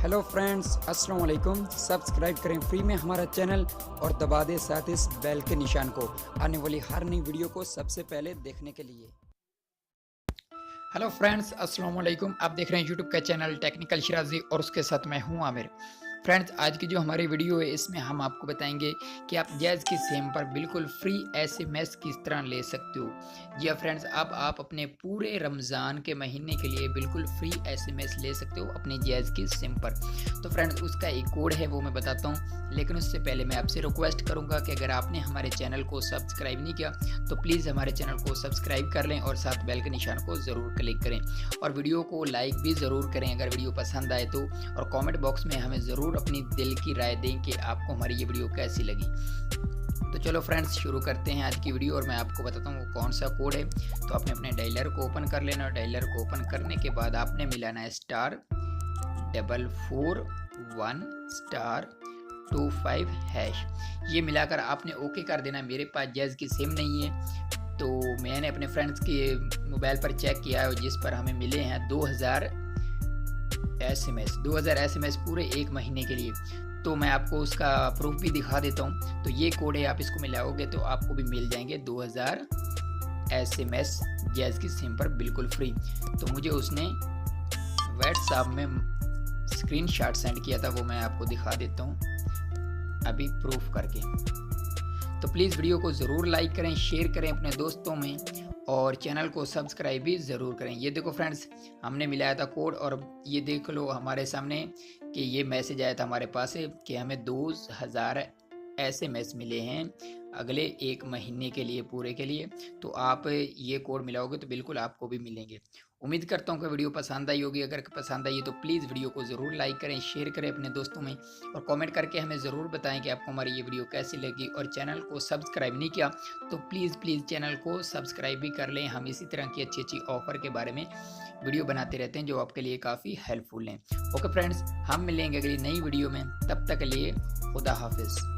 Hello friends, अस्सलाम वालेकुम। Subscribe करें फ्री में हमारा चैनल और दबा दें साथ इस बेल के निशान को आने वाली हर नई वीडियो को सबसे पहले देखने के लिए। हेलो फ्रेंड्स, अस्सलाम वालेकुम। आप देख रहे हैं यूट्यूब का चैनल टेक्निकल शिराजी और उसके साथ मैं हूं आमिर। फ्रेंड्स, आज की जो हमारी वीडियो है इसमें हम आपको बताएंगे कि आप जैज़ की सिम पर बिल्कुल फ्री एसएमएस किस तरह ले सकते हो। जी हाँ फ्रेंड्स, अब आप अपने पूरे रमज़ान के महीने के लिए बिल्कुल फ्री एसएमएस ले सकते हो अपने जैज़ की सिम पर। तो फ्रेंड्स, उसका एक कोड है वो मैं बताता हूँ, लेकिन उससे पहले मैं आपसे रिक्वेस्ट करूँगा कि अगर आपने हमारे चैनल को सब्सक्राइब नहीं किया तो प्लीज़ हमारे चैनल को सब्सक्राइब कर लें और साथ बेल के निशान को ज़रूर क्लिक करें और वीडियो को लाइक भी ज़रूर करें अगर वीडियो पसंद आए तो। और कमेंट बॉक्स में हमें ज़रूर अपनी दिल की राय दें कि आपको हमारी ये वीडियो कैसी लगी। तो चलो फ्रेंड्स, शुरू करते हैं आज की वीडियो और मैं आपको बताता हूँ वो कौन सा कोड है। तो आपने अपने डायलर को ओपन कर लेना और डायलर को ओपन करने के बाद आपने मिलाना है *441*25#। ये मिलाकर आपने ओके कर देना। मेरे पास जैज़ की सिम नहीं है तो मैंने अपने फ्रेंड्स के मोबाइल पर चेक किया है जिस पर हमें मिले हैं 2000 एसएमएस पूरे एक महीने के लिए। तो मैं आपको उसका प्रूफ भी दिखा देता हूँ। तो ये कोड है, आप इसको मिलाओगे तो आपको भी मिल जाएंगे 2000 एसएमएस जैज़ की सिम पर बिल्कुल फ्री। तो मुझे उसने व्हाट्सएप में स्क्रीनशॉट सेंड किया था, वो मैं आपको दिखा देता हूँ अभी प्रूफ करके। तो प्लीज़ वीडियो को ज़रूर लाइक करें, शेयर करें अपने दोस्तों में और चैनल को सब्सक्राइब भी ज़रूर करें। ये देखो फ्रेंड्स, हमने मिलाया था कोड और ये देख लो हमारे सामने कि ये मैसेज आया था हमारे पास है कि हमें 2000 एसएमएस मिले हैं अगले एक महीने के लिए, पूरे के लिए। तो आप ये कोड मिलाओगे तो बिल्कुल आपको भी मिलेंगे। उम्मीद करता हूँ कि वीडियो पसंद आई होगी। अगर पसंद आई तो प्लीज़ वीडियो को ज़रूर लाइक करें, शेयर करें अपने दोस्तों में और कमेंट करके हमें ज़रूर बताएं कि आपको हमारी ये वीडियो कैसी लगी। और चैनल को सब्सक्राइब नहीं किया तो प्लीज़ चैनल को सब्सक्राइब भी कर लें। हम इसी तरह की अच्छी ऑफ़र के बारे में वीडियो बनाते रहते हैं जो आपके लिए काफ़ी हेल्पफुल हैं। ओके फ्रेंड्स, हम मिलेंगे अगली नई वीडियो में, तब तक के लिए खुदा हाफिज़।